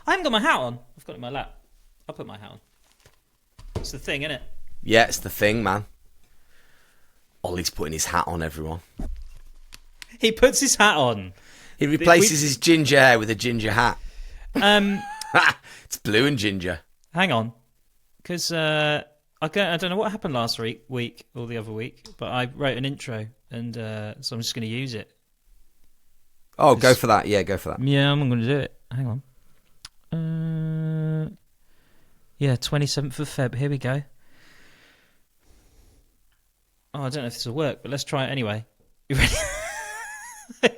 I haven't got my hat on. I've got it in my lap. I'll put my hat on. It's the thing, isn't it? Yeah, it's the thing, man. Ollie's putting his hat on, everyone. He puts his hat on. He replaces his ginger hair with a ginger hat. It's blue and ginger. Hang on. Because I don't know what happened last week or the other week, but I wrote an intro, and so I'm just going to use it. Oh, go for that. Yeah, go for that. Yeah, I'm going to do it. Hang on. 27th of Feb. Here we go. Oh, I don't know if this will work, but let's try it anyway. You ready?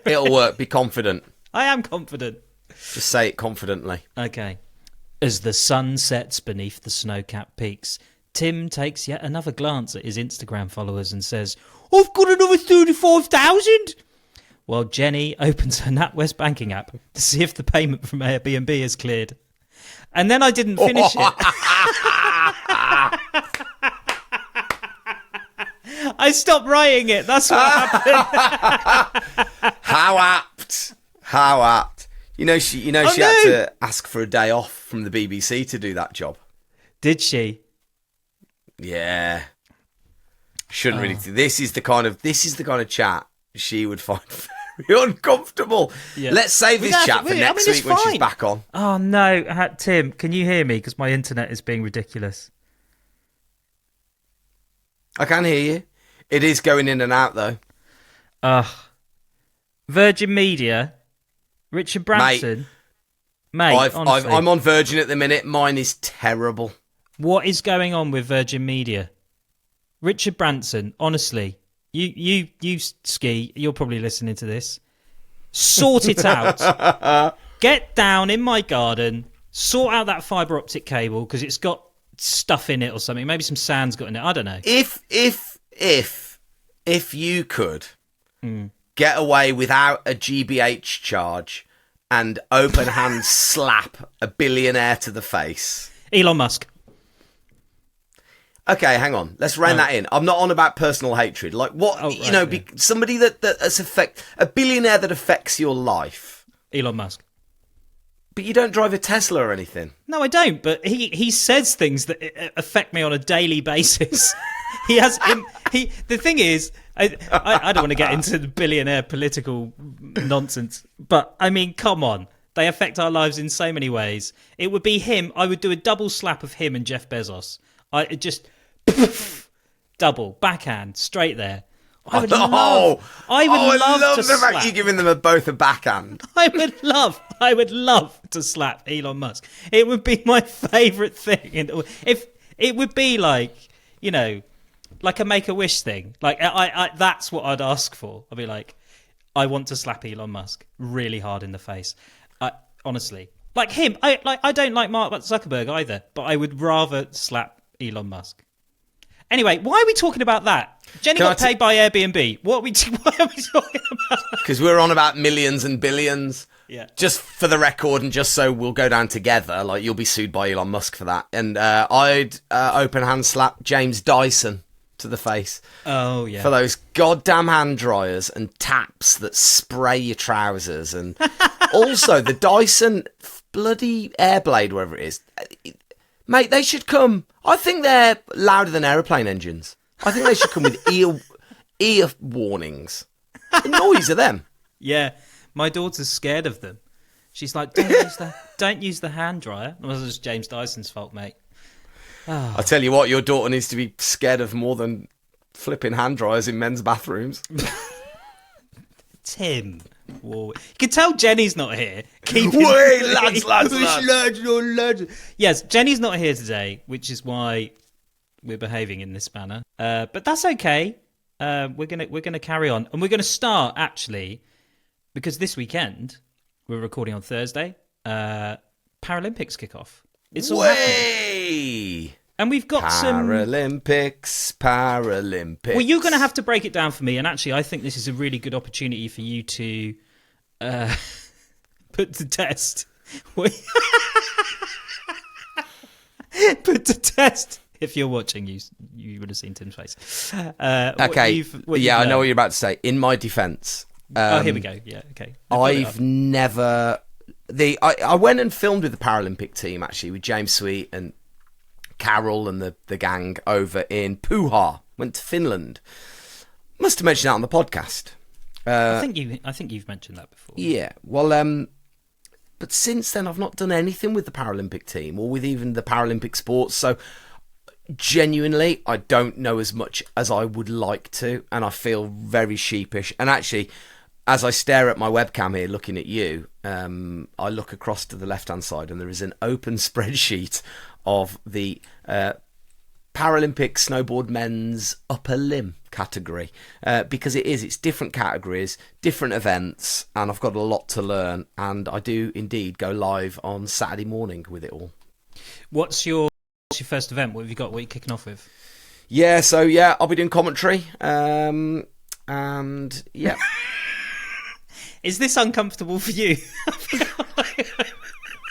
It'll work. Be confident. I am confident. Just say it confidently. Okay. As the sun sets beneath the snow-capped peaks, Tim takes yet another glance at his Instagram followers and says, "I've got another 35,000!" While Jenny opens her NatWest banking app to see if the payment from Airbnb is cleared. And then I didn't finish it. I stopped writing it. That's what happened. How apt. How apt. She had to ask for a day off from the BBC to do that job. Did she? Yeah. Shouldn't really. This is the kind of chat she would find very uncomfortable. Yeah. Let's save this chat for next week when she's back on. Oh no, Tim, can you hear me? Because my internet is being ridiculous. I can hear you. It is going in and out though. Virgin Media, Richard Branson. Mate, honestly. I'm on Virgin at the minute. Mine is terrible. What is going on with Virgin Media? Richard Branson, honestly, you ski, you're probably listening to this. Sort it out. Get down in my garden, sort out that fibre optic cable because it's got stuff in it or something. Maybe some sand's got in it. I don't know. If you could get away without a GBH charge and open hand slap a billionaire to the face. Elon Musk. Okay, hang on. Let's rein that in. I'm not on about personal hatred. Like what? Somebody that's a billionaire that affects your life. Elon Musk. But you don't drive a Tesla or anything. No, I don't. But he says things that affect me on a daily basis. The thing is, I don't want to get into the billionaire political nonsense, but I mean, come on. They affect our lives in so many ways. It would be him. I would do a double slap of him and Jeff Bezos. Double backhand straight there. I would love to the fact you're giving them both a backhand. I would love to slap Elon Musk. It would be my favourite thing. If it would be like a Make-A-Wish thing. Like I that's what I'd ask for. I'd be like, I want to slap Elon Musk really hard in the face. Honestly, like him. I don't like Mark Zuckerberg either, but I would rather slap Elon Musk. Anyway, why are we talking about that? Jenny got paid by Airbnb. Why are we talking about? Because we're on about millions and billions. Yeah. Just for the record, and just so we'll go down together, like you'll be sued by Elon Musk for that. And I'd open hand slap James Dyson to the face. Oh yeah. For those goddamn hand dryers and taps that spray your trousers, and also the Dyson bloody Airblade, wherever it is. Mate, they should come. I think they're louder than aeroplane engines. I think they should come with ear warnings. The noise of them. Yeah, my daughter's scared of them. She's like, don't use the hand dryer. It was just James Dyson's fault, mate. Oh. I tell you what, your daughter needs to be scared of more than flipping hand dryers in men's bathrooms. Tim. Whoa. You can tell Jenny's not here. Lads. Yes, Jenny's not here today, which is why we're behaving in this manner. But that's okay. We're gonna carry on, and we're gonna start actually because this weekend we're recording on Thursday. Paralympics kick off. It's all happening. And we've got Paralympics. Well, you're going to have to break it down for me. And actually, I think this is a really good opportunity for you to put to test. Put to test. If you're watching, you would have seen Tim's face. Okay. I know what you're about to say. In my defence. Here we go. Yeah, okay. I've never I went and filmed with the Paralympic team, actually, with James Sweet and Carol and the gang over in Puha. Went to Finland. Must have mentioned that on the podcast. I think you've mentioned that before. Yeah. Well, but since then I've not done anything with the Paralympic team or with even the Paralympic sports. So genuinely, I don't know as much as I would like to, and I feel very sheepish. And actually, as I stare at my webcam here looking at you, I look across to the left-hand side and there is an open spreadsheet of the Paralympic snowboard men's upper limb category, because it's different categories, different events, and I've got a lot to learn, and I do indeed go live on Saturday morning with it all. What's your first event? What have you got? What are you kicking off with? I'll be doing commentary, and yeah. Is this uncomfortable for you?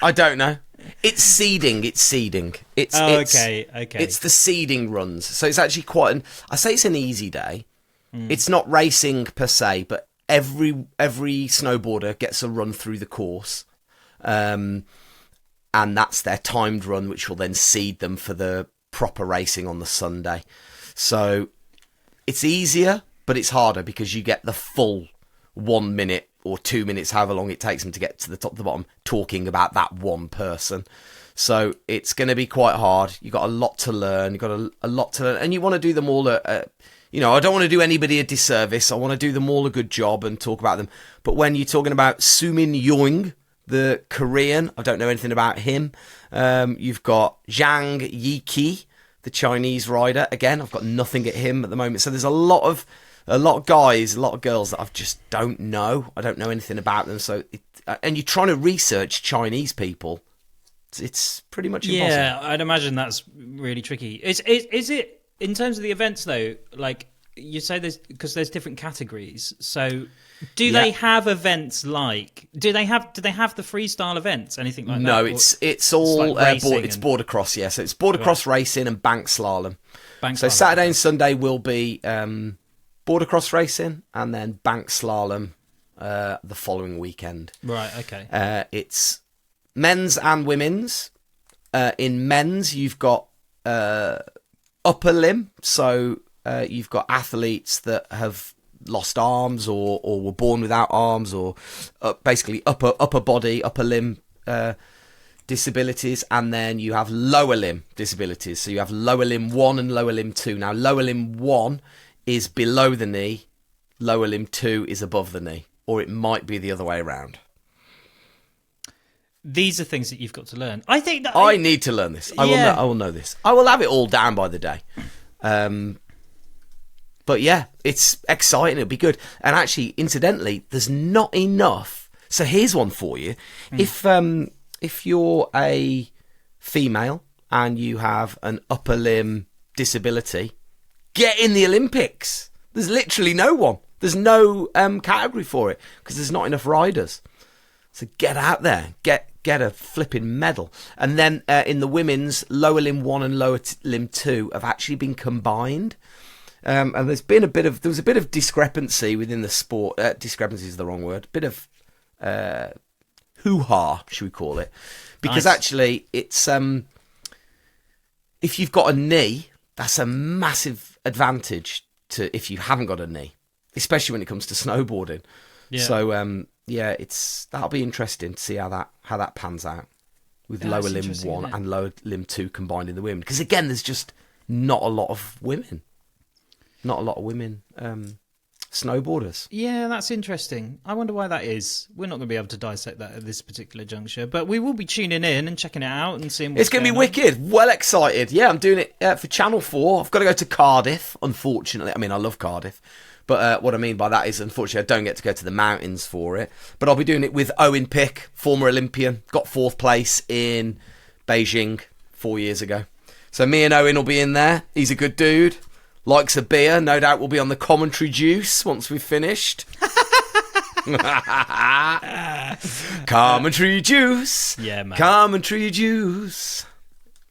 I don't know. It's seeding. Okay. It's the seeding runs. So it's actually I say it's an easy day. It's not racing per se, but every snowboarder gets a run through the course. And that's their timed run, which will then seed them for the proper racing on the Sunday. So it's easier, but it's harder because you get the full 1 minute or 2 minutes, however long it takes them to get to the top to the bottom, talking about that one person. So it's going to be quite hard. You've got a lot to learn. You've got a lot to learn. And you want to do them all, I don't want to do anybody a disservice. I want to do them all a good job and talk about them. But when you're talking about Sumin Young, the Korean, I don't know anything about him. You've got Zhang Yiki, the Chinese rider. Again, I've got nothing at him at the moment. So there's a lot of guys, a lot of girls that I just don't know. I don't know anything about them. So, and you're trying to research Chinese people. It's pretty much impossible. Yeah, I'd imagine that's really tricky. Is it in terms of the events though? Like you say, because there's different categories. So, do they have events like? Do they have the freestyle events? Anything like that? No, it's all like border cross. Yeah, so it's border cross racing and bank slalom. Saturday and Sunday will be border cross racing and then bank slalom the following weekend. Right. Okay. It's men's and women's. In men's, you've got upper limb. So you've got athletes that have lost arms or were born without arms, or basically upper body, upper limb disabilities, and then you have lower limb disabilities. So you have lower limb 1 and lower limb 2. Now, lower limb 1 is below the knee, lower limb 2 is above the knee, or it might be the other way around. These are things that you've got to learn. I think that I need to learn this. I will know this. I will have it all down by the day. But yeah, it's exciting. It'll be good. And actually, incidentally, there's not enough. So here's one for you. If you're a female and you have an upper limb disability, get in the Olympics. There's literally no one. There's no category for it because there's not enough riders. So get out there, get a flipping medal. And then in the women's, lower limb 1 and lower limb 2 have actually been combined. And there was a bit of discrepancy within the sport. Discrepancy is the wrong word. Bit of hoo-ha, should we call it? Because actually, it's if you've got a knee, that's a massive advantage to if you haven't got a knee, especially when it comes to snowboarding. Yeah. So that'll be interesting to see how that pans out with lower limb 1 and lower limb 2 combined in the women. Because again, there's just not a lot of women. Not a lot of women snowboarders. Yeah, that's interesting. I wonder why that is. We're not going to be able to dissect that at this particular juncture, but we will be tuning in and checking it out and seeing what's It's going to be wicked. Well excited. Yeah, I'm doing it for Channel 4. I've got to go to Cardiff, unfortunately. I mean, I love Cardiff. But what I mean by that is, unfortunately, I don't get to go to the mountains for it. But I'll be doing it with Owen Pick, former Olympian. Got 4th place in Beijing 4 years ago. So me and Owen will be in there. He's a good dude. Likes a beer. No doubt we'll be on the commentary juice once we've finished. Commentary juice. Yeah, man. Commentary juice.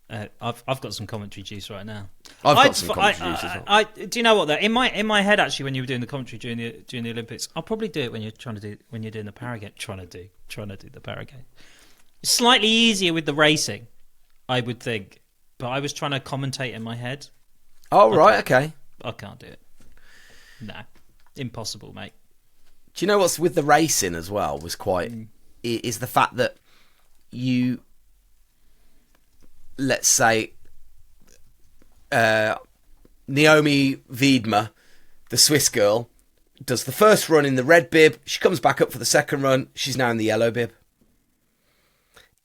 I've got some commentary juice right now. I've got some commentary views as well. Do you know what though? In my head, actually, when you were doing the commentary during the Olympics, I'll probably do it when you're doing the para game. Trying to do the para game. It's slightly easier with the racing, I would think, but I was trying to commentate in my head. Oh right, okay. I can't do it. No, impossible, mate. Do you know what's with the racing as well was quite is the fact that you, let's say, Naomi Wiedmer, the Swiss girl, does the first run in the red bib. She comes back up for the second run. She's now in the yellow bib.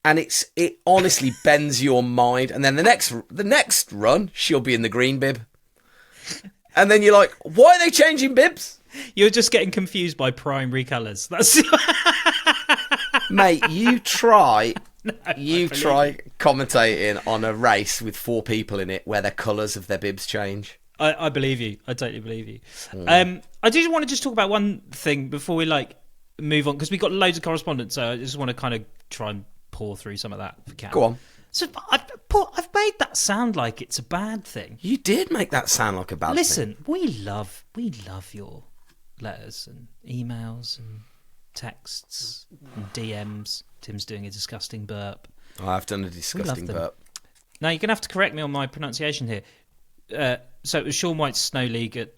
And it honestly bends your mind. And then the next run, she'll be in the green bib. And then you're like, why are they changing bibs? You're just getting confused by primary colours. That's mate. You try commentating on a race with 4 people in it where the colours of their bibs change. I believe you. I totally believe you. I do want to just talk about one thing before we move on, because we've got loads of correspondence. So I just want to kind of try and pour through some of that if we can. Go on. So I've made that sound like it's a bad thing. You did make that sound like a bad thing. Listen, we love your letters and emails and texts and DMs. Tim's doing a disgusting burp. Oh, I've done a disgusting burp. Now you're gonna have to correct me on my pronunciation here. So it was Sean White's Snow League at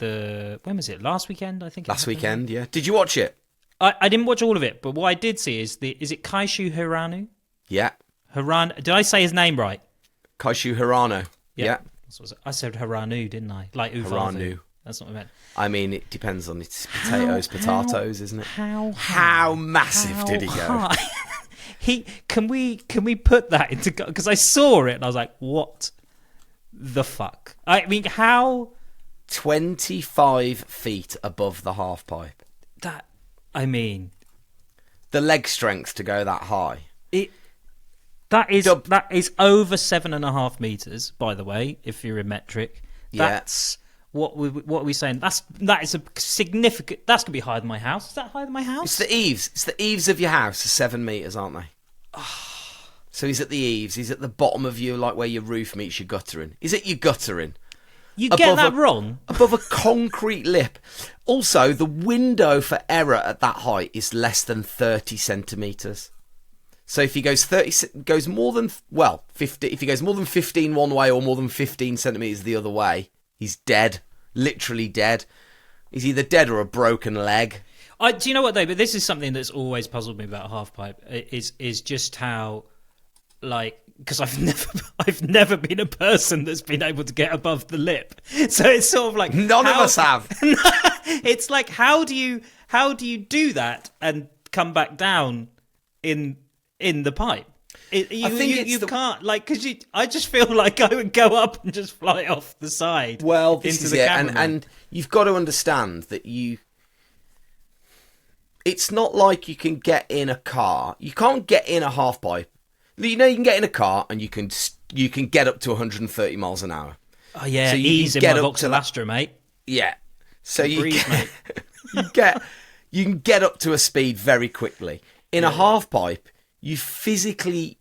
when was it? Last weekend, I think. Last weekend, yeah. Did you watch it? I didn't watch all of it, but what I did see is it Kaishu Hirano? Yeah. Hirano. Did I say his name right? Kaishu Hirano. Yeah. I said Hiranu, didn't I? Like Uvavu. Hiranu. That's what I meant. I mean, it depends on its potatoes, isn't it? How massive did he go? Can we put that into, because I saw it and I was like, what the fuck? I mean, how 25 feet above the half pipe. I mean, the leg strength to go that high. That is over 7.5 meters, by the way, if you're in metric. That's what are we saying? That is a significant. That's gonna be higher than my house. Is that higher than my house? It's the eaves. It's the eaves of your house are 7 meters, aren't they? So he's at the eaves. He's at the bottom of you, like where your roof meets your guttering. He's at your guttering. You get that wrong. Above a concrete lip. Also, the window for error at that height is less than 30 centimeters. So if he goes 50. If he goes more than 15 one way or more than 15 centimeters the other way, he's dead. Literally dead. He's either dead or a broken leg. Do you know what though? But this is something that's always puzzled me about halfpipe. Is just how, like, because I've never been a person that's been able to get above the lip. So it's sort of like none of us have. It's like how do you do that and come back down in the pipe? You can't, like, because I just feel like I would go up and just fly off the side. Well, this is it, and you've got to understand that it's not like you can get in a car. You can't get in a half pipe. You know, you can get in a car and you can get up to 130 miles an hour. Oh yeah, so ease in my Vauxhall Astra, mate. Yeah, so mate. you can get up to a speed very quickly. In a half pipe, you physically,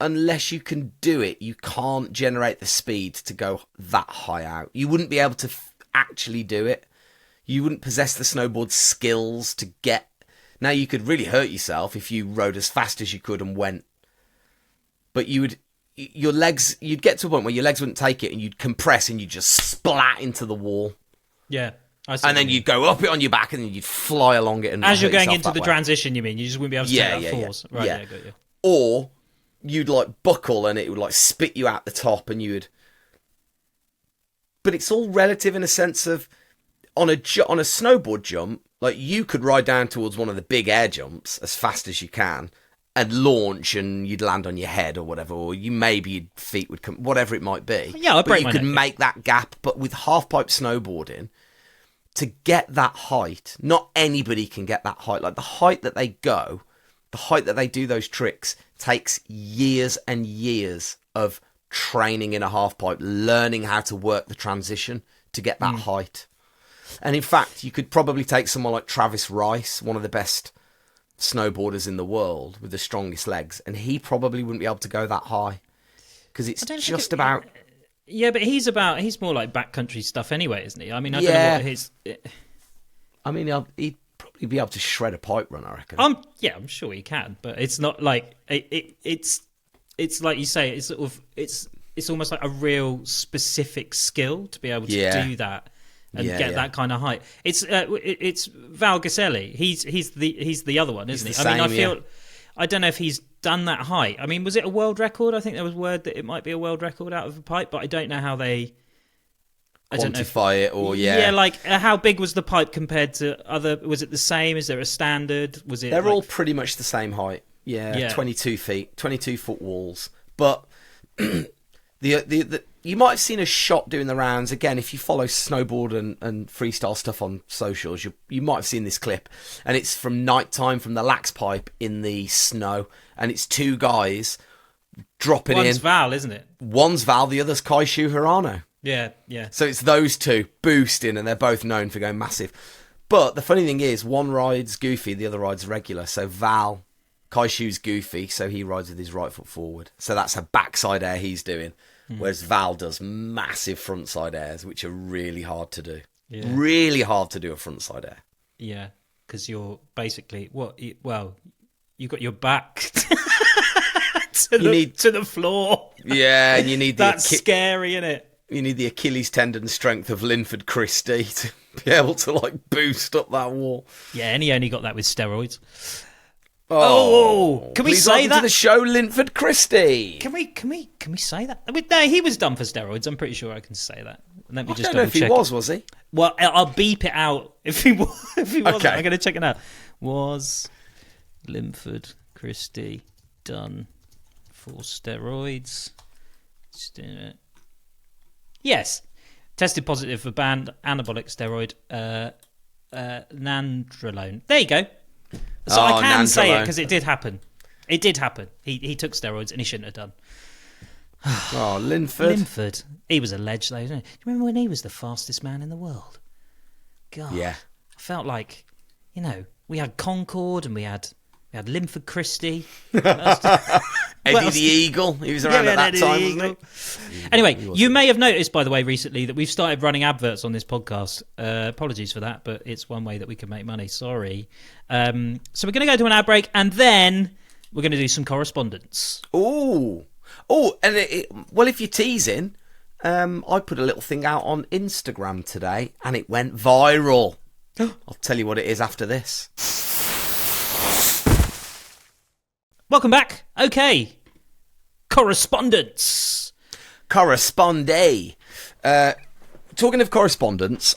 unless you can do it, you can't generate the speed to go that high out. You wouldn't be able to actually do it. You wouldn't possess the snowboard skills to get. Now, you could really hurt yourself if you rode as fast as you could and went. But you'd get to a point where your legs wouldn't take it and you'd compress and you'd just splat into the wall. Yeah. And then you'd go up it on your back and then you'd fly along it. And as you're going into the transition, you mean? You just wouldn't be able to take that force. Yeah. Right, yeah. I got you. Or you'd like buckle and it would like spit you out the top and you would. But it's all relative in a sense of on a snowboard jump, like you could ride down towards one of the big air jumps as fast as you can and launch and you'd land on your head or whatever, or maybe your feet would come, whatever it might be. Yeah, I'd break my neck. You could make that gap, but with half-pipe snowboarding, to get that height, not anybody can get that height. Like the height that they go, the height that they do those tricks takes years and years of training in a half-pipe, learning how to work the transition to get that height. And in fact, you could probably take someone like Travis Rice, one of the best snowboarders in the world with the strongest legs, and he probably wouldn't be able to go that high because it's just about Yeah, but he's more like backcountry stuff anyway, isn't he? I mean, I don't know Yeah. what his. I mean, he'd probably be able to shred a pipe run, I reckon. I'm sure he can, but it's not like it's like you say, it's sort of it's almost like a real specific skill to be able to do that and get that kind of height. It's Val Gaselli. He's the other one, isn't he? I mean, I don't know if he's done that height. I mean, was it a world record? I think there was word that it might be a world record out of a pipe, but I don't know how they quantify it or like how big was the pipe compared to other? Was it the same? Is there a standard? Was it? They're all pretty much the same height. Yeah. 22 feet, 22-foot walls. But the you might have seen a shot doing the rounds. Again, if you follow snowboard and freestyle stuff on socials, you might have seen this clip. And it's from nighttime from the lax pipe in the snow. And it's two guys dropping in. One's Val, isn't it? One's Val, the other's Kaishu Hirano. Yeah. So it's those two boosting, and they're both known for going massive. But the funny thing is, one rides goofy, the other rides regular. So Kaishu's goofy, so he rides with his right foot forward. So that's a backside air he's doing. Whereas Val does massive frontside airs, which are really hard to do. Yeah. Really hard to do a frontside air. Yeah, because you're basically you got your back to the floor. Yeah, and you need that's scary, isn't it? You need the Achilles tendon strength of Linford Christie to be able to like boost up that wall. Yeah, and he only got that with steroids. Oh, can we say that? To the show, Linford Christie. Can we say that? I mean, no, he was done for steroids. I'm pretty sure I can say that. Let me I don't know if he was he? Well, I'll beep it out if he was. If he wasn't, okay. I'm going to check it out. Was Linford Christie done for steroids? Yes. Tested positive for banned anabolic steroid nandrolone. There you go. So I can say it because it did happen. It did happen. He took steroids and he shouldn't have done. Oh, Linford. He was a ledge, though, isn't he? Do you remember when he was the fastest man in the world? God. Yeah. I felt like, we had Concorde and we had Linford Christie. Eddie the Eagle. He was around at that time, wasn't he? Anyway, you may have noticed, by the way, recently that we've started running adverts on this podcast. Apologies for that, but it's one way that we can make money. Sorry. So we're going to go to an ad break and then we're going to do some correspondence. Oh, and if you're teasing, I put a little thing out on Instagram today and it went viral. I'll tell you what it is after this. Welcome back. Okay. Correspondence. Talking of correspondence,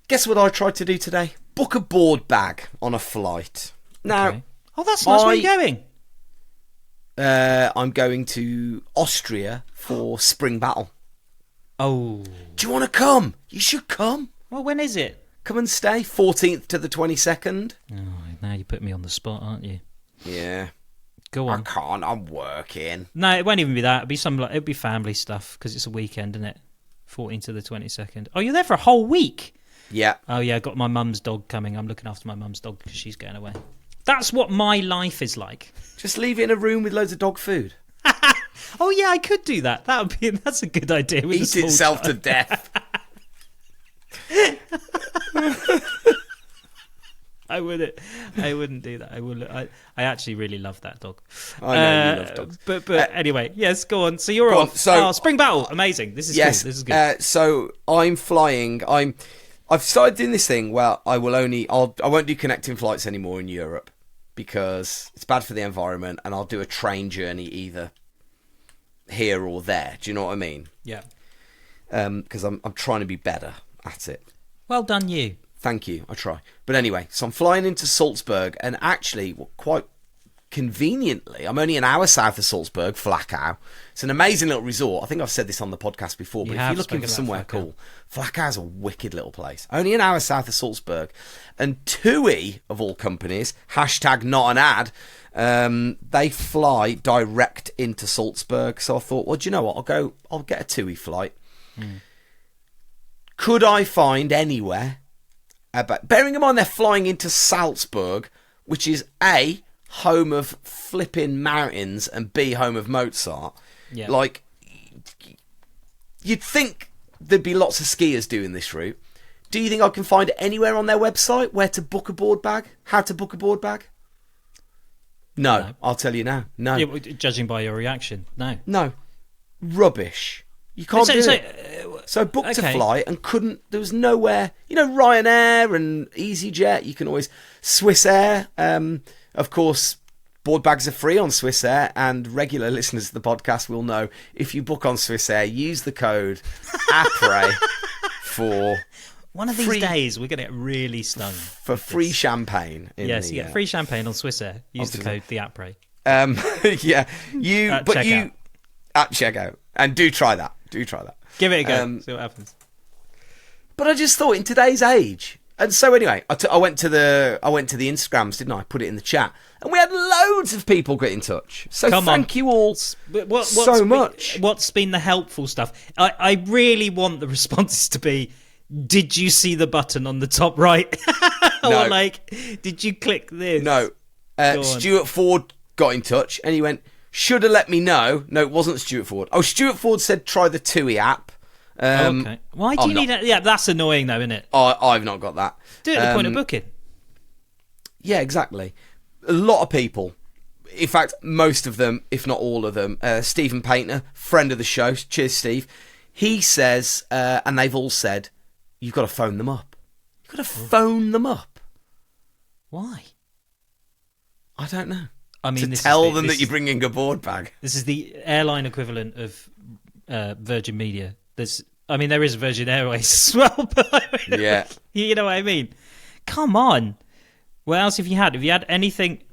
guess what I tried to do today? Book a board bag on a flight. Now, okay. Oh, that's nice. Where are you going? I'm going to Austria for Spring Battle. Oh. Do you want to come? You should come. Well, when is it? Come and stay. 14th to the 22nd. Oh, now you put me on the spot, aren't you? Yeah. Go on. I can't. I'm working. No, it won't even be that. It'll be family stuff because it's a weekend, isn't it? 14th to the 22nd. Oh, you're there for a whole week? Yeah. Oh, yeah. I got my mum's dog coming. I'm looking after my mum's dog because she's going away. That's what my life is like. Just leave it in a room with loads of dog food. Oh, yeah, I could do that. That's a good idea. Eat itself to death. I wouldn't do that. I actually really love that dog. I know you love dogs. But anyway, yes, go on. So you're off. So, Spring Battle, amazing. This is cool. This is good. So I'm flying. I've started doing this thing where I won't do connecting flights anymore in Europe because it's bad for the environment, and I'll do a train journey either here or there. Do you know what I mean? Yeah. Because I'm trying to be better at it. Well done, you. Thank you. I try. But anyway, so I'm flying into Salzburg, and actually, quite conveniently, I'm only an hour south of Salzburg, Flachau. It's an amazing little resort. I think I've said this on the podcast before, but if you're looking for somewhere cool, Flachau's a wicked little place. Only an hour south of Salzburg. And TUI, of all companies, hashtag not an ad, they fly direct into Salzburg. So I thought, well, do you know what? I'll get a TUI flight. Could I find anywhere? Bearing in mind they're flying into Salzburg, which is A, home of flipping mountains, and B, home of Mozart. Yeah. Like, you'd think there'd be lots of skiers doing this route. Do you think I can find it anywhere on their website where to book a board bag? How to book a board bag? No. I'll tell you now. No. Yeah, judging by your reaction, no. No. Rubbish. You can't do it. So I booked a flight and couldn't. There was nowhere. You know, Ryanair and EasyJet. You can always Swiss Air. Of course, board bags are free on Swiss Air, and regular listeners to the podcast will know if you book on Swiss Air, use the code APRE for. One of these days, we're going to get really stung. For free champagne. Yes, you get free champagne on Swiss Air. Use the code TheApre. Yeah, at checkout. And do try that. Give it a go. See what happens. But I just thought in today's age, and so anyway, I went to the Instagrams, didn't I? Put it in the chat, and we had loads of people get in touch. So thank you all so much. What's been the helpful stuff? I really want the responses to be. Did you see the button on the top right? No. Or like, did you click this? No. Stuart Ford got in touch and he went, should have let me know. No, it wasn't Stuart Ford. Oh, Stuart Ford said try the TUI app. Okay. Why do you need that? Yeah, that's annoying though, isn't it? I've not got that. Do it at the point of booking. Yeah, exactly. A lot of people, in fact, most of them, if not all of them, Stephen Painter, friend of the show, cheers Steve, he says, and they've all said, you've got to phone them up. You've got to phone them up. Why? I don't know. I mean, to tell them that you're bringing a board bag. This is the airline equivalent of Virgin Media. There is Virgin Airways as well. But yeah. You know what I mean? Come on. What else have you had? Have you had anything?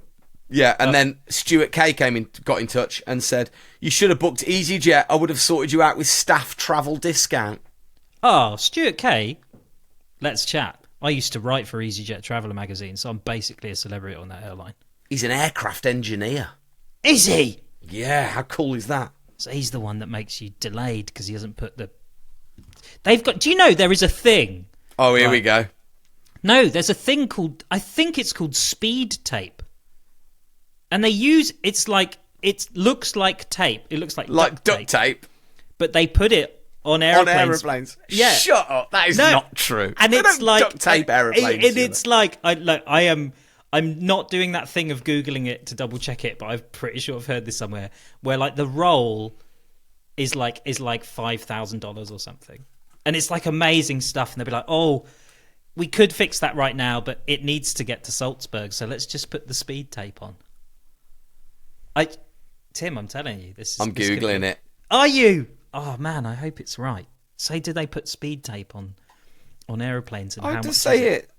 Yeah, and then Stuart K got in touch and said, you should have booked EasyJet. I would have sorted you out with staff travel discount. Oh, Stuart K, let's chat. I used to write for EasyJet Traveller magazine, so I'm basically a celebrity on that airline. He's an aircraft engineer. Is he? Yeah, how cool is that? So he's the one that makes you delayed because he hasn't put the... They've got... Do you know there is a thing? Oh, here we go. No, there's a thing called... I think it's called speed tape. And they use... It's like... It looks like tape. It looks like duct tape. But they put it on airplanes. On airplanes. Yeah. Shut up. That is not true. And it's like duct tape airplanes. It's like I'm not doing that thing of googling it to double check it, but I'm pretty sure I've heard this somewhere where like the roll is like $5,000 or something, and it's like amazing stuff. And they'll be like, "Oh, we could fix that right now, but it needs to get to Salzburg, so let's just put the speed tape on." Tim, I'm telling you, I'm googling it. Are you? Oh man, I hope it's right. Say, do they put speed tape on aeroplanes? And I how just much say it.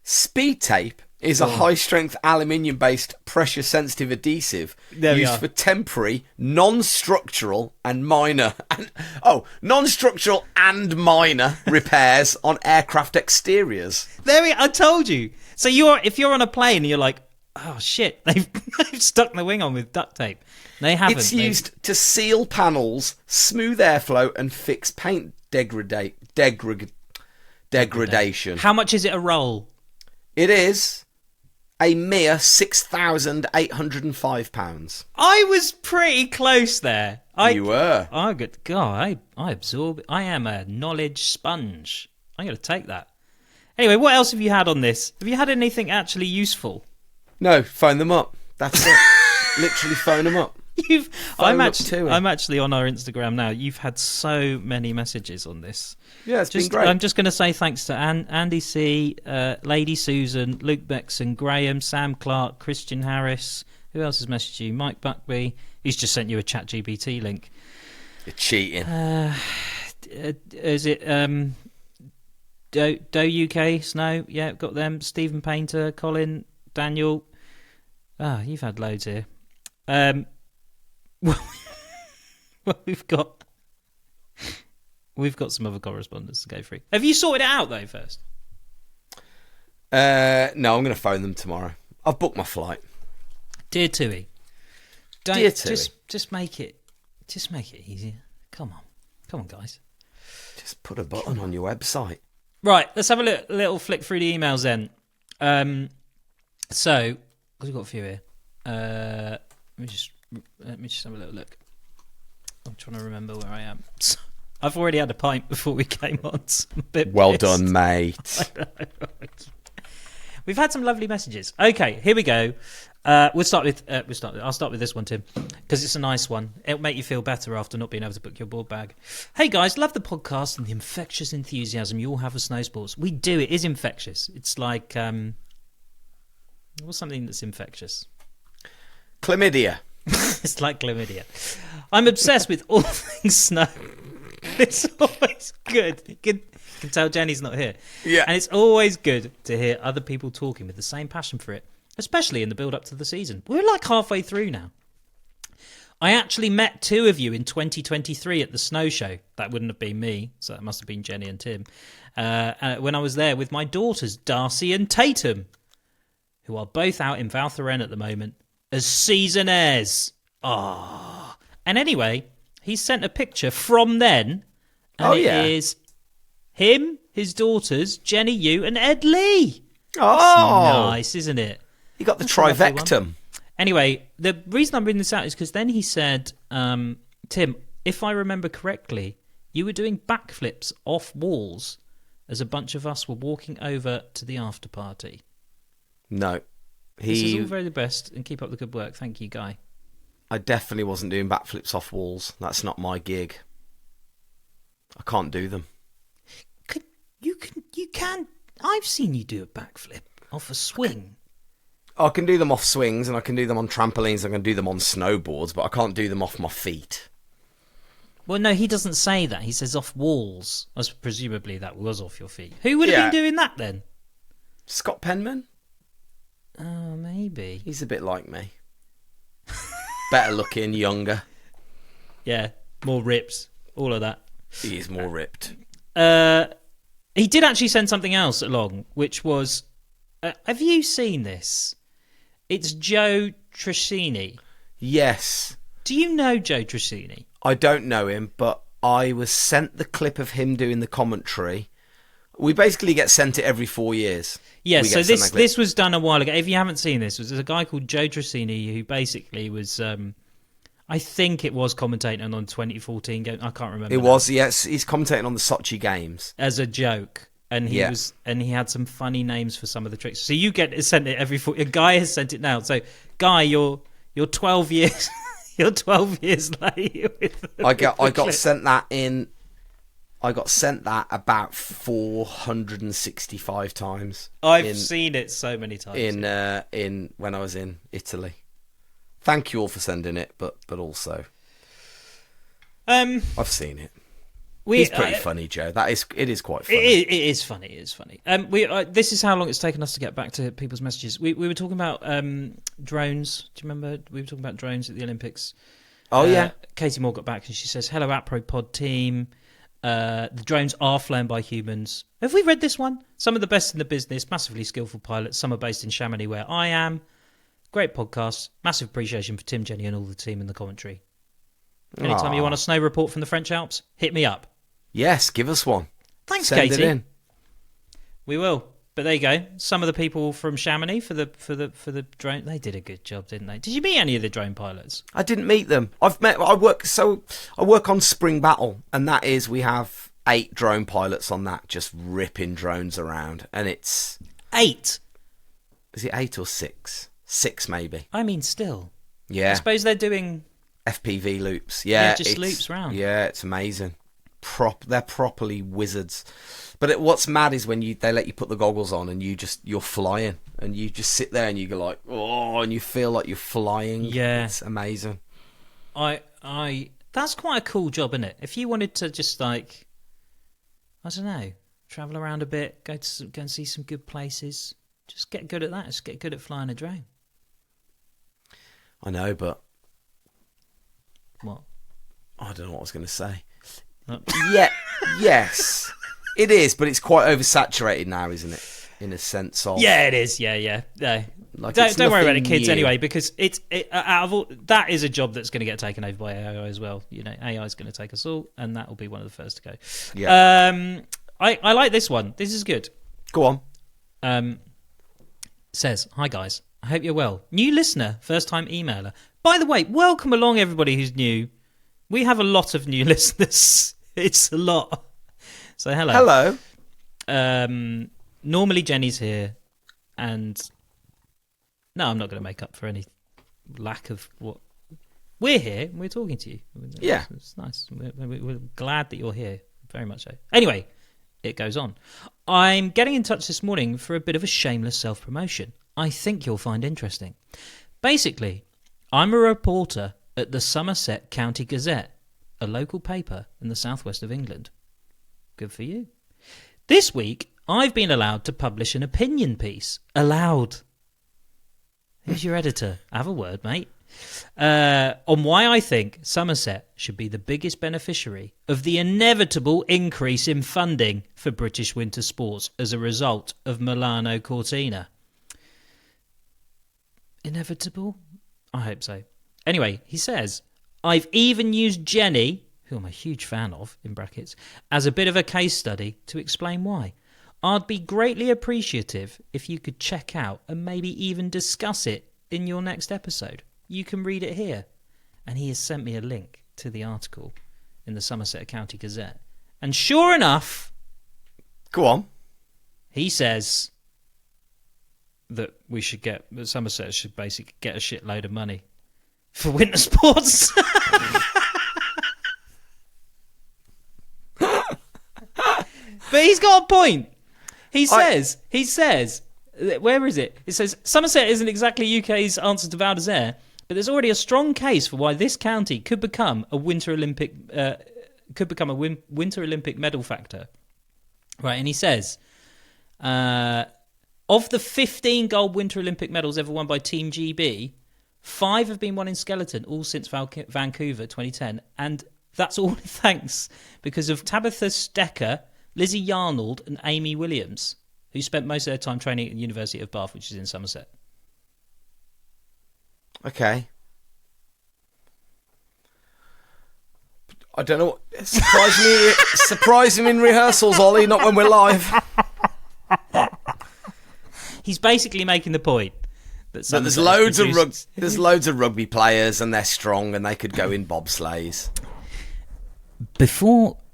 Speed tape is a high-strength aluminium-based pressure-sensitive adhesive used for temporary, non-structural and minor repairs on aircraft exteriors. I told you. So if you're on a plane and you're like, oh shit, they've stuck the wing on with duct tape. They haven't. It's used to seal panels, smooth airflow, and fix paint degradation. How much is it a roll? It is a mere £6,805. I was pretty close there. You were. Oh, good God, I absorb. I am a knowledge sponge. I'm going to take that. Anyway, what else have you had on this? Have you had anything actually useful? No, phone them up. That's it. Literally phone them up. I'm actually on our Instagram now. You've had so many messages on this. Yeah, it's been great. I'm just going to say thanks to Andy C, Lady Susan, Luke Bexon, Graham, Sam Clark, Christian Harris. Who else has messaged you? Mike Buckby. He's just sent you a ChatGPT link. You're cheating. Is it Do UK Snow? Yeah, got them. Stephen Painter, Colin, Daniel. You've had loads here. Well, we've got some other correspondence to go through. Have you sorted it out though first? No, I'm going to phone them tomorrow. I've booked my flight. Dear Tui, just make it easier. Come on, guys. Just put a button on your website. Right, let's have a little flick through the emails then. So we've got a few here. Let me just have a little look. I'm trying to remember where I am. I've already had a pint before we came on. So I'm a bit Well pissed. done, mate. We've had some lovely messages. Okay, here we go. I'll start with this one, Tim, because it's a nice one. It'll make you feel better after not being able to book your board bag. Hey guys, love the podcast and the infectious enthusiasm you all have for snow sports. We do. It is infectious. It's like what's something that's infectious? Chlamydia. It's like chlamydia. I'm obsessed with all things snow. It's always good. You can tell Jenny's not here. Yeah. And it's always good to hear other people talking with the same passion for it, especially in the build-up to the season. We're like halfway through now. I actually met two of you in 2023 at the snow show. That wouldn't have been me, so that must have been Jenny and Tim. When I was there with my daughters, Darcy and Tatum, who are both out in Val Thorens at the moment as seasonaires. Ah. And anyway, he sent a picture from then, and it is him, his daughters, Jenny, you, and Ed Lee. Oh, nice, isn't it? You got the That's a lovely one. trivectum. Anyway, the reason I'm reading this out is because then he said, Tim, if I remember correctly, you were doing backflips off walls as a bunch of us were walking over to the after party. No. This is all very the best, and keep up the good work. Thank you, Guy. I definitely wasn't doing backflips off walls. That's not my gig. I can't do them. You can. I've seen you do a backflip off a swing. I can do them off swings, and I can do them on trampolines, I can do them on snowboards, but I can't do them off my feet. Well, no, he doesn't say that. He says off walls. As presumably that was off your feet. Who would have been doing that then? Scott Penman? Oh, maybe. He's a bit like me. Better looking, younger. Yeah, more rips, all of that. He is more ripped. He did actually send something else along, which was, have you seen this? It's Joe Trissini. Yes. Do you know Joe Trissini? I don't know him, but I was sent the clip of him doing the commentary. We basically get sent it every 4 years. Yes, so this was done a while ago. If you haven't seen this, there's a guy called Joe Trissini who basically was, I think it was commentating on 2014 game. I can't remember. It was, yes. He's commentating on the Sochi Games as a joke, and he he had some funny names for some of the tricks. So you get sent it every 4. A guy has sent it now. So, Guy, you're 12 years. You're 12 years late. I got sent that in. I got sent that about 465 times. I've seen it so many times. In when I was in Italy. Thank you all for sending it, but also I've seen it. He's pretty funny, Joe. It is quite funny. It is funny. It is funny. This is how long it's taken us to get back to people's messages. We were talking about drones. Do you remember? We were talking about drones at the Olympics. Oh yeah. Katie Moore got back and she says, "Hello, AproPod team. The drones are flown by humans. Have we read this one? Some of the best in the business, massively skillful pilots. Some are based in Chamonix, where I am. Great podcast. Massive appreciation for Tim, Jenny, and all the team in the commentary. Anytime you want a snow report from the French Alps, hit me up." Yes, give us one. Thanks, Send Katie. it in. We will. But there you go. Some of the people from Chamonix for the drone, they did a good job, didn't they? Did you meet any of the drone pilots? I didn't meet them. I work on Spring Battle, and that is we have 8 drone pilots on that, just ripping drones around, and it's 8. Is it 8 or 6? 6 maybe. I mean, still. Yeah. I suppose they're doing FPV loops. Yeah, just loops round. Yeah, it's amazing. They're properly wizards. But what's mad is when they let you put the goggles on and you're flying and you just sit there and you go like, oh, and you feel like you're flying. Yeah, it's amazing. That's quite a cool job, isn't it? If you wanted to just like, I don't know, travel around a bit, go and see some good places, just get good at that. Just get good at flying a drone. I know, but what? I don't know what I was going to say. Yeah, yes, it is, but it's quite oversaturated now, isn't it? In a sense of it is. Yeah. No. Like don't worry about the kids new. anyway, because out of all, that is a job that's going to get taken over by AI as well. You know, AI is going to take us all, and that will be one of the first to go. Yeah. I like this one. This is good. Go on. Says, "Hi guys, I hope you're well. New listener, first time emailer. By the way, welcome along everybody who's new. We have a lot of new listeners It's a lot. So Hello. Normally Jenny's here, and no, I'm not going to make up for any lack of what. We're here, and we're talking to you. Yeah. It's nice. We're glad that you're here, very much so. Anyway, it goes on. I'm getting in touch this morning for a bit of a shameless self-promotion I think you'll find interesting. Basically, I'm a reporter at the Somerset County Gazette, a local paper in the southwest of England. Good for you. This week, I've been allowed to publish an opinion piece. Allowed. Who's your editor? Have a word, mate. On why I think Somerset should be the biggest beneficiary of the inevitable increase in funding for British winter sports as a result of Milano Cortina. Inevitable? I hope so. Anyway, he says, I've even used Jenny, who I'm a huge fan of, in brackets, as a bit of a case study to explain why. I'd be greatly appreciative if you could check out and maybe even discuss it in your next episode. You can read it here. And he has sent me a link to the article in the Somerset County Gazette. And sure enough... Go on. He says that Somerset should basically get a shitload of money for winter sports. But he's got a point. He says, where is it? It says, Somerset isn't exactly UK's answer to Val d'Isère, but there's already a strong case for why this county could become a Winter Olympic medal factor. Right, and he says, of the 15 gold Winter Olympic medals ever won by Team GB, 5 have been won in skeleton, all since Vancouver 2010, and that's all thanks because of Tabitha Stecker, Lizzie Yarnold and Amy Williams, who spent most of their time training at the University of Bath, which is in Somerset. Okay. I don't know. Surprise me in rehearsals, Ollie, not when we're live. He's basically making the point that there's loads of rugby players and they're strong and they could go in bobsleighs.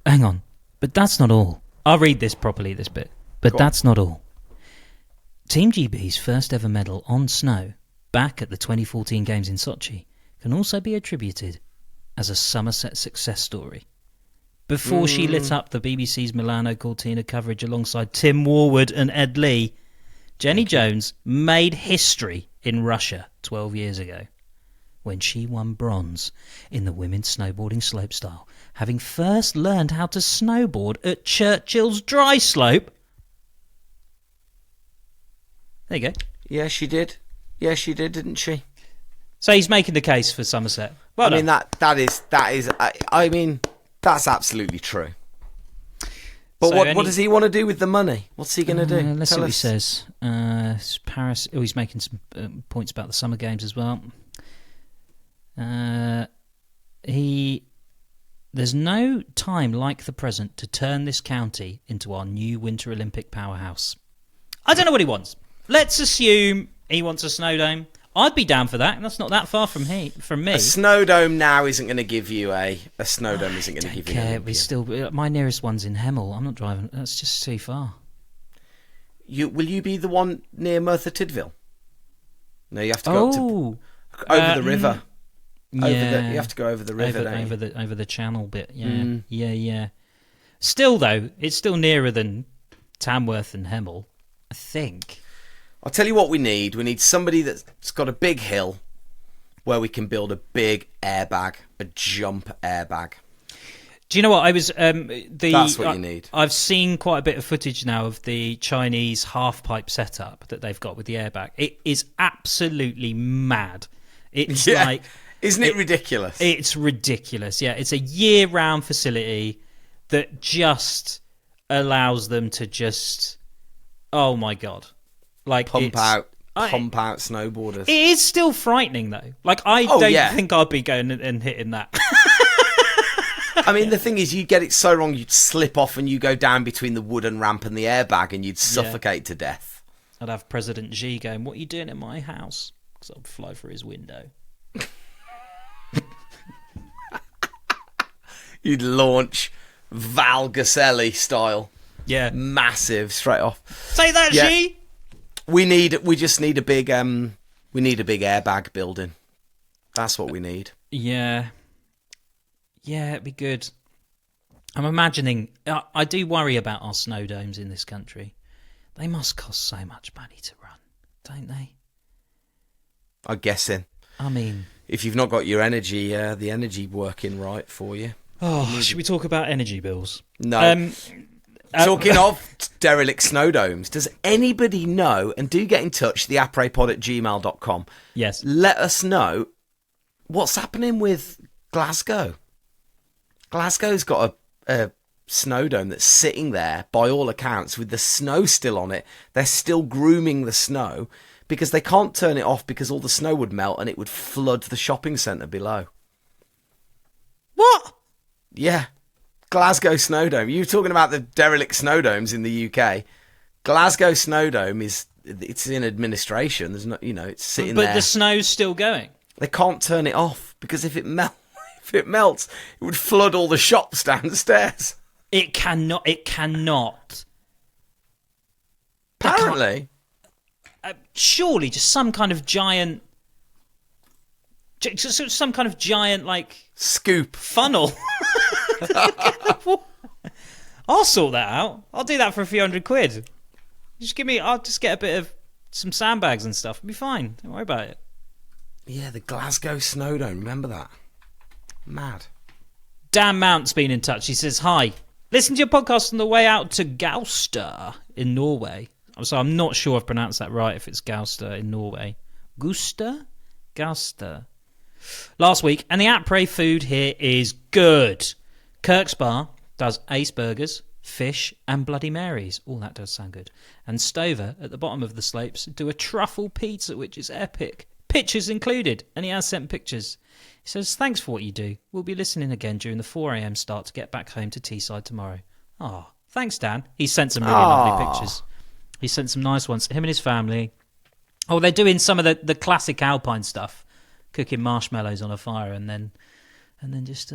Hang on, but that's not all. I'll read this properly, this bit. But that's not all. Team GB's first ever medal on snow, back at the 2014 Games in Sochi, can also be attributed as a Somerset success story. Before she lit up the BBC's Milano Cortina coverage alongside Tim Warwood and Ed Lee, Jenny Jones made history in Russia 12 years ago when she won bronze in the women's snowboarding slopestyle, having first learned how to snowboard at Churchill's dry slope. There you go. Yeah, she did. Yeah, she did, didn't she? So he's making the case for Somerset. Well done. I mean, that is. I mean, that's absolutely true. But so what does he want to do with the money? What's he going to do? Let's see what he says. Paris. Oh, he's making some points about the Summer Games as well. There's no time like the present to turn this county into our new Winter Olympic powerhouse. I don't know what he wants. Let's assume he wants a snow dome. I'd be down for that. That's not that far from me. A snow dome now isn't going to give you a snow dome. Isn't going to give you. We still. My nearest one's in Hemel. I'm not driving. That's just too far. Will you be the one near Merthyr Tydfil? No, you have to go over the river. Yeah, you have to go over the river, over the channel bit. Yeah, yeah. Still though, it's still nearer than Tamworth and Hemel, I think. I'll tell you what we need. We need somebody that's got a big hill where we can build a big airbag, a jump airbag. Do you know what I was? That's what you need. I've seen quite a bit of footage now of the Chinese half pipe setup that they've got with the airbag. It is absolutely mad. It's like, isn't it ridiculous? It's ridiculous. Yeah, it's a year-round facility that just allows them to just. Oh my god. Like pump out snowboarders. It is still frightening though. Like I don't think I'd be going and hitting that. I mean, the thing is, you get it so wrong, you'd slip off and you go down between the wooden ramp and the airbag, and you'd suffocate to death. I'd have President Xi going, "What are you doing in my house?" Because I'd fly through his window. You'd launch Val Gaselli style. Yeah. Massive, straight off. Say that, Yeah. G. We just need a big airbag building. That's what we need. Yeah. Yeah, it'd be good. I'm imagining... I do worry about our snow domes in this country. They must cost so much money to run, don't they? I'm guessing. I mean... If you've not got your energy, the energy working right for you. Oh, should we talk about energy bills? No. Talking of derelict snow domes, does anybody know, and do get in touch, theaprepod@gmail.com. Yes. Let us know what's happening with Glasgow. Glasgow's got a snow dome that's sitting there, by all accounts, with the snow still on it. They're still grooming the snow because they can't turn it off because all the snow would melt and it would flood the shopping centre below. What? Yeah. Glasgow Snow Dome. You were talking about the derelict snow domes in the UK. Glasgow Snow Dome it's in administration. There's no, it's sitting there. But the snow's still going. They can't turn it off because if it melts, it would flood all the shops downstairs. It cannot. Apparently. Surely just some kind of giant like Scoop. funnel. I'll sort that out. I'll do that for a few £100. I'll just get a bit of some sandbags and stuff. It'll be fine. Don't worry about it. Yeah, the Glasgow Snow Dome. Remember that? Mad. Dan Mount's been in touch. He says, hi. Listen to your podcast on the way out to Gauster in Norway. So I'm not sure I've pronounced that right if it's Gauster in Norway. Gauster? Last week, and the après food here is good. Kirk's Bar does Ace Burgers, fish, and Bloody Marys. Oh, that does sound good. And Stover, at the bottom of the slopes, do a truffle pizza, which is epic. Pictures included, and he has sent pictures. He says, thanks for what you do. We'll be listening again during the 4 a.m. start to get back home to Teesside tomorrow. Oh, thanks, Dan. He sent some really lovely pictures. He sent some nice ones. Him and his family. Oh, they're doing some of the classic Alpine stuff. Cooking marshmallows on a fire and then just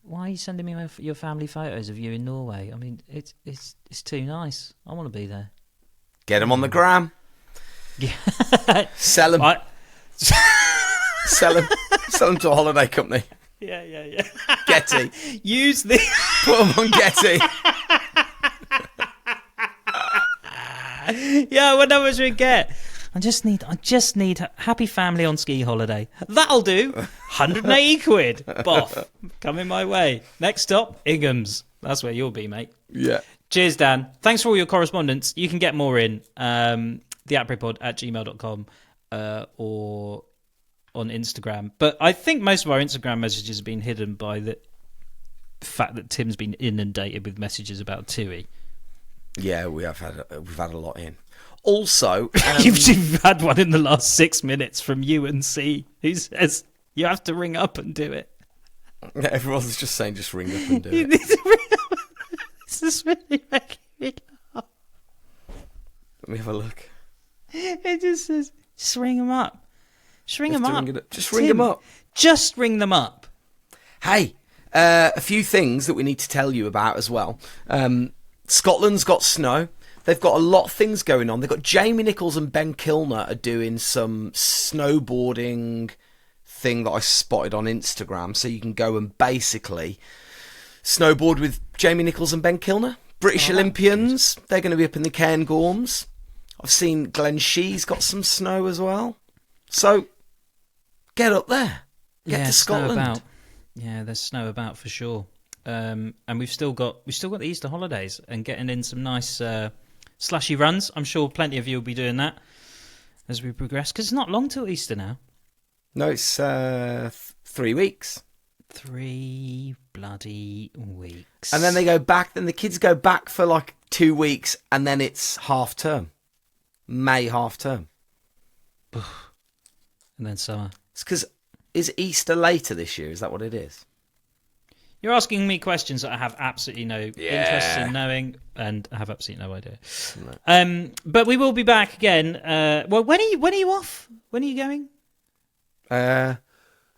why are you sending me your family photos of you in Norway? I mean, it's too nice. I want to be there. Get them on the gram. Yeah. Sell them. Sell them to a holiday company. Yeah. Getty. Use the... Put them on Getty. Yeah, I wonder how much we get. I just need a happy family on ski holiday. That'll do. 180 quid. Boff. Coming my way. Next stop, Ingham's. That's where you'll be, mate. Yeah. Cheers, Dan. Thanks for all your correspondence. You can get more in theaprepod@gmail.com or on Instagram. But I think most of our Instagram messages have been hidden by the fact that Tim's been inundated with messages about Tui. Yeah, we've had a lot in. Also, you've had one in the last 6 minutes from UNC who says you have to ring up and do it. Yeah, everyone's just saying just ring up and do it. Need to ring up. This is really making me laugh. Let me have a look. It just says, just ring them up. Just ring them up. Just ring them up. Just ring them up. Hey, a few things that we need to tell you about as well. Scotland's got snow. They've got a lot of things going on. They've got Jamie Nichols and Ben Kilner are doing some snowboarding thing that I spotted on Instagram. So you can go and basically snowboard with Jamie Nichols and Ben Kilner. British Olympians. They're going to be up in the Cairngorms. I've seen Glen Shee's got some snow as well. So get up there. Get to Scotland. Snow about. Yeah, there's snow about for sure. And we've still got the Easter holidays and getting in some nice slushy runs. I'm sure plenty of you will be doing that as we progress because it's not long till Easter now. No, it's 3 weeks. 3 bloody weeks. And then they go back. Then the kids go back for like 2 weeks, and then it's half term, May half term, and then summer. It's because is Easter later this year? Is that what it is? You're asking me questions that I have absolutely no interest in knowing, and I have absolutely no idea. No. But we will be back again. Well, when are you off? When are you going?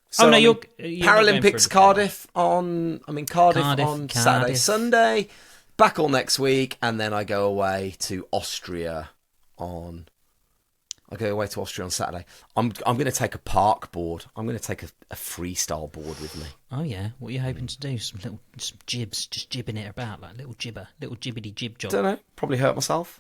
So, no, you're Paralympics Cardiff on Saturday, Cardiff. Sunday. Back all next week, and then I go away to Austria on Saturday. I'm going to take a park board. I'm going to take a freestyle board with me. Oh yeah, what are you hoping to do? Some jibs, just jibbing it about like little jibbity jib job. Don't know. Probably hurt myself.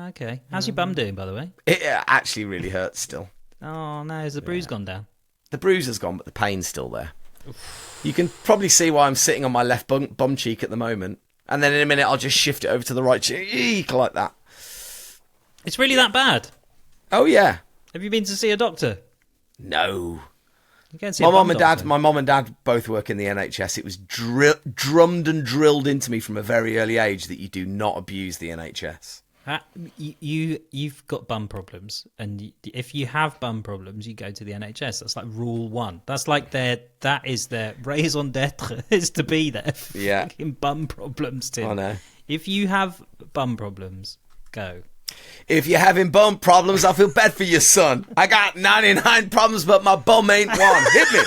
Okay. How's your bum doing, by the way? It actually really hurts still. Oh no, has the bruise gone down? The bruise has gone, but the pain's still there. You can probably see why I'm sitting on my left bum cheek at the moment. And then in a minute, I'll just shift it over to the right cheek like that. It's really that bad? Oh, yeah. Have you been to see a doctor? No. You go and see My a bum mum doctor. and dad both work in the NHS. It was drummed and drilled into me from a very early age that you do not abuse the NHS. You've got bum problems, and if you have bum problems, you go to the NHS. That's like rule one. That's like that is their raison d'etre is to be there. Yeah. Fucking bum problems, Tim. I know. If you have bum problems, go. If you're having bum problems, I feel bad for you, son. I got 99 problems, but my bum ain't one. Hit me.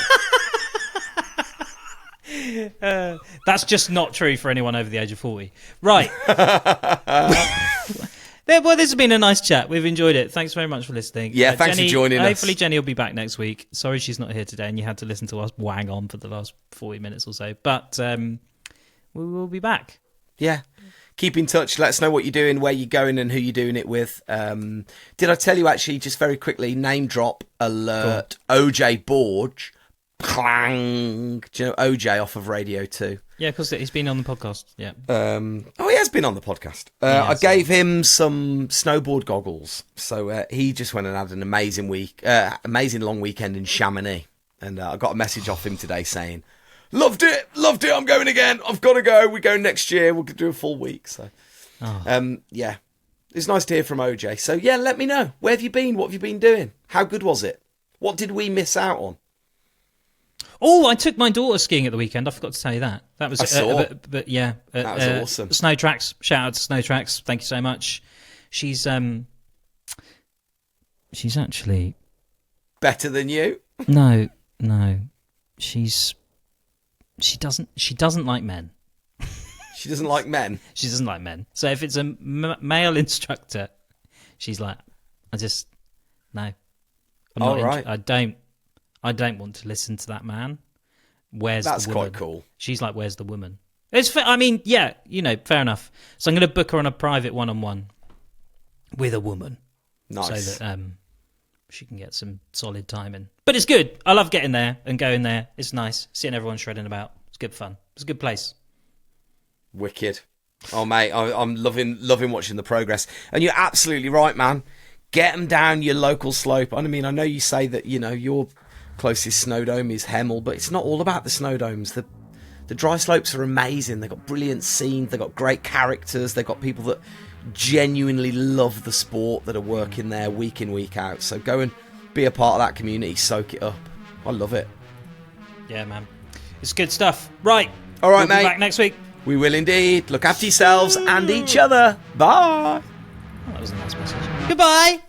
That's just not true for anyone over the age of 40. Right. Well, this has been a nice chat. We've enjoyed it. Thanks very much for listening. Yeah, thanks Jenny, for joining us. Hopefully Jenny will be back next week. Sorry she's not here today and you had to listen to us wang on for the last 40 minutes or so. But we will be back. Yeah. Keep in touch. Let us know what you're doing, where you're going, and who you're doing it with. Did I tell you, actually, just very quickly, name drop alert, OJ Borge. Clang. Do you know OJ off of Radio 2? Yeah, because he's been on the podcast. Yeah. He has been on the podcast. I gave him some snowboard goggles. So he just went and had an amazing long weekend in Chamonix. And I got a message off him today saying, loved it, I'm going again, I've got to go, we go next year, we'll do a full week. So, yeah, it's nice to hear from OJ. So, yeah, let me know. Where have you been? What have you been doing? How good was it? What did we miss out on? Oh, I took my daughter skiing at the weekend. I forgot to tell you that. That was I saw. But yeah, that was awesome. Snow Tracks. Shout out to Snow Tracks. Thank you so much. She's actually better than you. No. She doesn't like men. She doesn't like men. She doesn't like men. So if it's a male instructor, she's like, no. I don't want to listen to that man. That's the woman? quite cool. She's like, where's the woman? I mean, yeah, fair enough. So I'm going to book her on a private one-on-one with a woman. Nice. So that she can get some solid time in. But it's good. I love getting there and going there. It's nice. Seeing everyone shredding about. It's good fun. It's a good place. Wicked. Oh, mate, I'm loving watching the progress. And you're absolutely right, man. Get them down your local slope. I mean, I know you say that, your closest snow dome is Hemel, but it's not all about the snow domes. The dry slopes are amazing. They've got brilliant scenes. They've got great characters. They've got people that genuinely love the sport that are working there week in, week out. So go and be a part of that community. Soak it up. I love it. Yeah, man. It's good stuff. Right. All right, we'll mate. Be back next week. We will indeed. Look after yourselves and each other. Bye. Oh, that was a nice message. Goodbye.